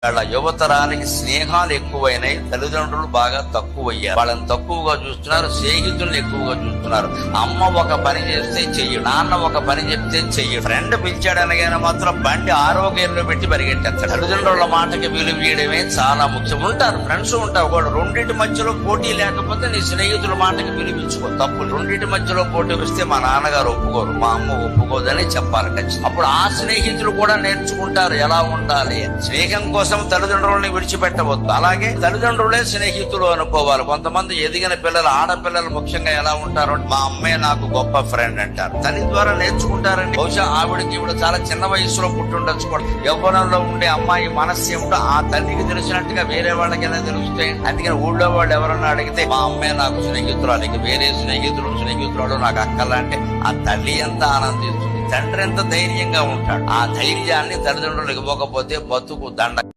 వాళ్ళ యువతరానికి స్నేహాలు ఎక్కువైనాయి, తల్లిదండ్రులు బాగా తక్కువయ్యారు. వాళ్ళని తక్కువగా చూస్తున్నారు, స్నేహితులను ఎక్కువగా చూస్తున్నారు. అమ్మ ఒక పని చేస్తే చెయ్యి, నాన్న ఒక పని చెప్తే చెయ్యి. ఫ్రెండ్ పిలిచాడు అనగానే మాత్రం బండి ఆరోగ్యంలో పెట్టి పరిగెట్టేస్తారు. తల్లిదండ్రుల మాటకి విలువ ఇవ్వడమే చాలా ముఖ్యం. ఉంటారు ఫ్రెండ్స్ ఉంటారు కూడా, రెండింటి మధ్యలో పోటీ లేకపోతే నీ స్నేహితుల మాటకి విలువించుకో. తప్పు. రెండింటి మధ్యలో పోటీ వస్తే మా నాన్నగారు ఒప్పుకోరు, మా అమ్మ ఒప్పుకోదని చెప్పాలి ఖచ్చితంగా. అప్పుడు ఆ స్నేహితులు కూడా నేర్చుకుంటారు ఎలా ఉండాలి. స్నేహం కోసం తల్లిదండ్రులని విడిచిపెట్టవద్దు. అలాగే తల్లిదండ్రులే స్నేహితులు అనుకోవాలి. కొంతమంది ఎదిగిన పిల్లలు, ఆడపిల్లలు ముఖ్యంగా ఎలా ఉంటారు, మా అమ్మే నాకు గొప్ప ఫ్రెండ్ అంటారు. తల్లి ద్వారా నేర్చుకుంటారండి. బహుశా ఆవిడకి ఇప్పుడు చాలా చిన్న వయసులో పుట్టుండొచ్చు కూడా. యవ్వనంలో ఉండే అమ్మాయి మనస్సు ఏమిటో ఆ తల్లికి తెలిసినట్టుగా వేరే వాళ్ళకైనా తెలుస్తాయి. అందుకని ఊళ్ళో వాళ్ళు ఎవరన్నా అడిగితే మా అమ్మే నాకు స్నేహితురాలు, వేరే స్నేహితురాలు నాకు అక్కలంటే ఆ తల్లి ఎంత ఆనందిస్తుంది, తండ్రి ఎంత ధైర్యంగా ఉంటాడు. ఆ ధైర్యాన్ని తల్లిదండ్రులు ఇవ్వకపోతే బతుకు దండ.